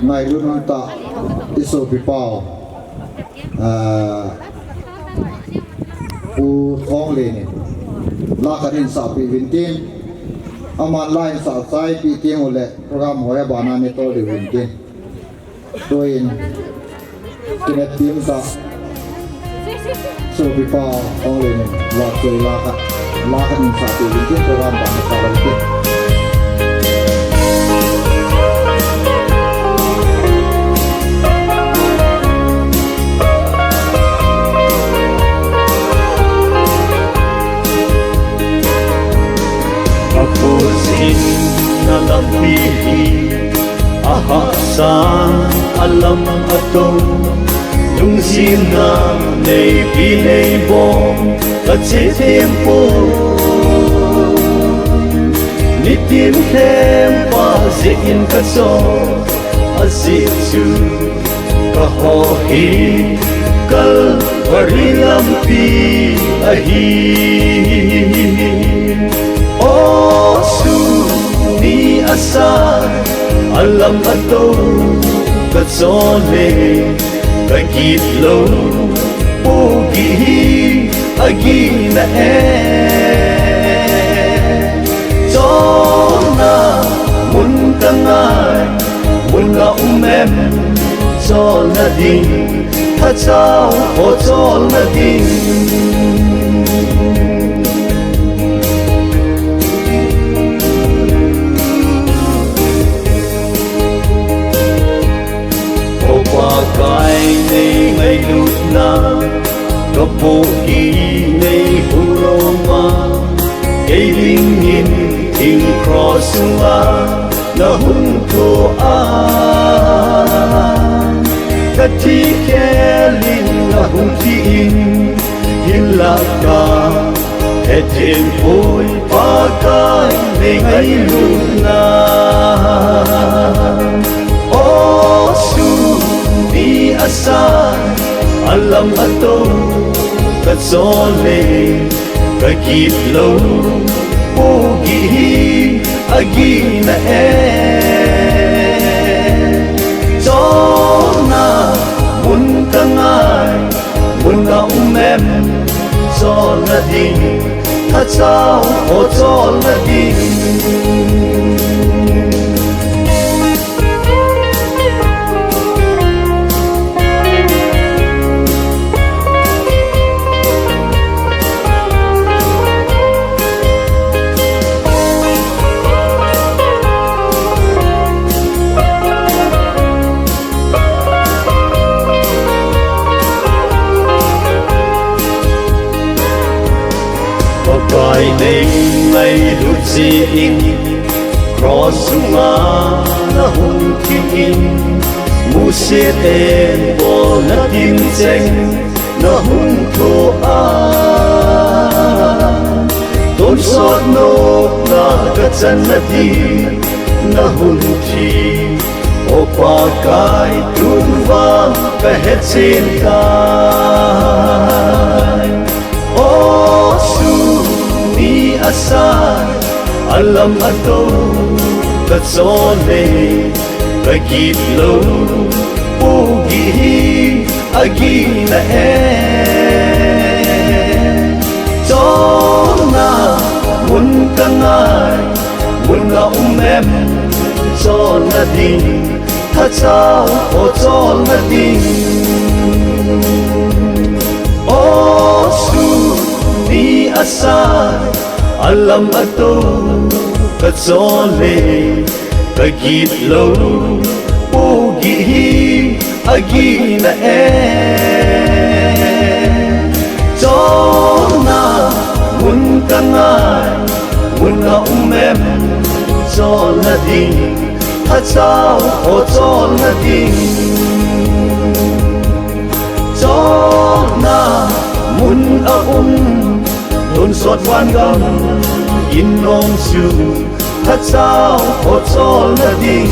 ngày luôn ta iso pipao u Thonglen lakarin sa pi vintin aman line sa sai pi tiang ole program hoya bana ne to de vintin toin kinet tim sa so pipao Thonglen la chơi lakarin sa pi vintin program bana sa vintin Lampi Ahsi alam atong lung sina nei pi nei bom at che tempo nitin hem pa zin ka so Ahsi chu ka ho hi Calvary Lampi ahi ni asa alam ato katsole kakitlo pugi agi na zona muntangay munga umem zona ding hatsao o zona ding ngày lụt na có bộ kỳ này huroma cây linh nhìn thình cross na hung thô các chi khe linh na hung tin hilaka hết trên phôi ba cái ngày lụt na ni asa alam ato katsole kakitlo pugi agi na zona muntangay munga umem zona ding hatsao o zona ding Bài này ngày lụt in cross na hung tin mu se ten bo na tin cheng na hung tho ton sot no na ka chan na ti na hung thi o pa kai tum va ka het sin kai ni asa alam ato katsole kakitlo pugi agi na zona muntangay munga umem zona ding hatsao o zona ding ni asa alam ato katsole kakitlo pugi agi na zona muntangay munga umem zona ding hatsao o zona ding zona mun tôn sốt quan gam in nong su thắt sao hốt sol na ding